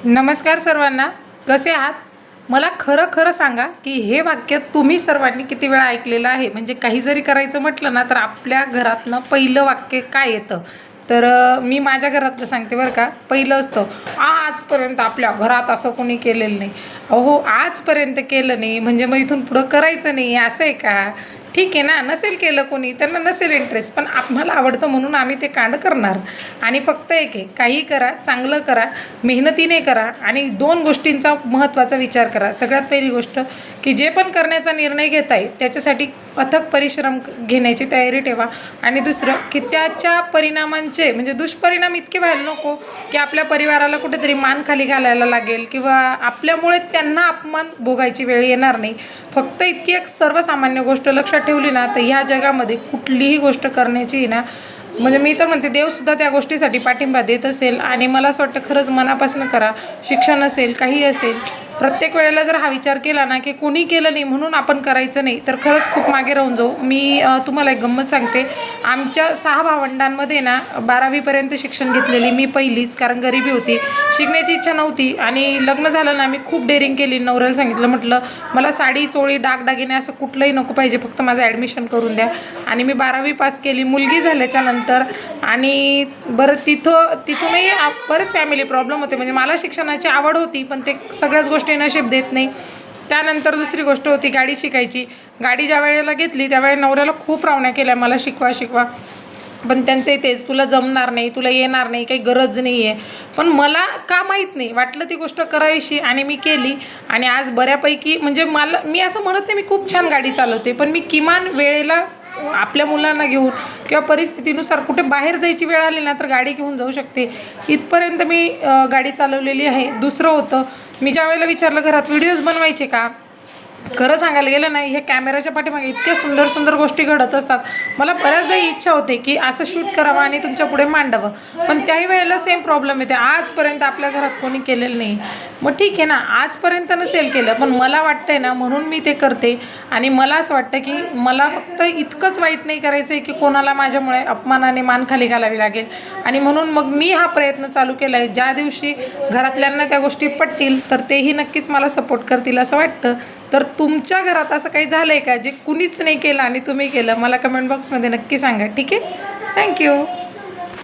नमस्कार सर्वांना, कसे आहात? मला खरं खरं सांगा की हे वाक्य तुम्ही सर्वांनी किती वेळा ऐकलेलं आहे? म्हणजे काही जरी करायचं म्हटलं ना तर आपल्या घरातनं पहिलं वाक्य काय येतं? तर मी माझ्या घरातलं सांगते बरं का. पहिलं असतं, आजपर्यंत आपल्या घरात असं कोणी केलेलं नाही. अहो, आजपर्यंत केलं नाही म्हणजे मग इथून पुढं करायचं नाही असं आहे का? ठीक आहे ना, नसेल केलं कोणी, त्यांना नसेल इंटरेस्ट, पण आम्हाला आवडतं म्हणून आम्ही ते कांड करणार. आणि फक्त एक आहे, काही करा, चांगलं करा, मेहनतीने करा आणि दोन गोष्टींचा महत्त्वाचा विचार करा. सगळ्यात पहिली गोष्ट की जे पण करण्याचा निर्णय घेत आहे त्याच्यासाठी अथक परिश्रम घेण्याची तयारी ठेवा. आणि दुसरं की त्याच्या परिणामांचे म्हणजे दुष्परिणाम इतके व्हायला नको की आपल्या परिवाराला कुठेतरी मान खाली घालायला लागेल किंवा आपल्यामुळे त्यांना अपमान भोगायची वेळ येणार नाही. फक्त इतकी एक सर्वसामान्य गोष्ट लक्षात ठेवली ना तर ह्या जगामध्ये कुठलीही गोष्ट करण्याची ना, म्हणजे मी तर म्हणते देवसुद्धा त्या गोष्टीसाठी पाठिंबा देत असेल. आणि मला असं वाटतं खरंच मनापासून करा. शिक्षण असेल, काही असेल, प्रत्येक वेळेला जर हा विचार केला ना की कोणी केलं नाही म्हणून आपण करायचं नाही तर खरंच खूप मागे राहून जाऊ. मी तुम्हाला एक गंमत सांगते. आमच्या 6 भावंडांमध्ये ना 12वीपर्यंत शिक्षण घेतलेली मी पहिलीच, कारण गरिबी होती, शिकण्याची इच्छा नव्हती. आणि लग्न झालं ना मी खूप डेअरिंग केली. नवऱ्याला सांगितलं, म्हटलं मला साडी चोळी दागदागिने असं कुठलंही नको पाहिजे, फक्त माझं ॲडमिशन करून द्या. आणि मी 12वी पास केली. मुलगी झाल्याच्या नंतर आणि बरं तिथूनही बरेच फॅमिली प्रॉब्लेम होते. म्हणजे मला शिक्षणाची आवड होती पण ते सगळ्याच गोष्टी नशीब देत नाही. त्यानंतर दुसरी गोष्ट होती गाडी शिकायची. गाडी ज्या वेळेला घेतली त्यावेळेला नवऱ्याला खूप रावण्या केल्या, मला शिकवा शिकवा. पण त्यांचं तेच, तुला जमणार नाही, तुला येणार नाही, काही गरज नाही आहे. पण मला का माहीत नाही, वाटलं ती गोष्ट करावीशी आणि मी केली. आणि आज बऱ्यापैकी म्हणजे मी असं म्हणत नाही मी खूप छान गाडी चालवते, पण मी किमान वेळेला आपल्या मुलांना घेऊन किंवा परिस्थितीनुसार कुठे बाहेर जायची वेळ आली ना तर गाडी घेऊन जाऊ शकते. इथपर्यंत मी गाडी चालवलेली आहे. दुसरं होतं, मी ज्या वेळेला विचारलं घरात व्हिडिओज बनवायचे का, खरं सांगायला गेलं नाही, हे कॅमेऱ्याच्या पाठीमागे इतक्या सुंदर सुंदर गोष्टी घडत असतात. मला बऱ्याचदा ही इच्छा होते की असं शूट करावं आणि तुमच्या पुढे मांडावं, पण त्याही वेळेला सेम प्रॉब्लेम येते, आजपर्यंत आपल्या घरात कोणी केलेलं नाही. मग ठीक आहे ना, आजपर्यंत नसेल केलं पण मला वाटतंय ना म्हणून मी ते करते. आणि मला असं वाटतं की मला फक्त इतकंच वाईट नाही करायचं आहे की कोणाला माझ्यामुळे अपमानाने मान खाली घालावी लागेल. आणि म्हणून मग मी हा प्रयत्न चालू केला आहे. ज्या दिवशी घरातल्यांना त्या गोष्टी पटतील तर तेही नक्कीच मला सपोर्ट करतील असं वाटतं. तर तुमच्या घरात असं काही झालं आहे का जे कुणीच नाही केलं आणि तुम्ही केलं? मला कमेंट बॉक्समध्ये नक्की सांगा. ठीक आहे, थँक्यू.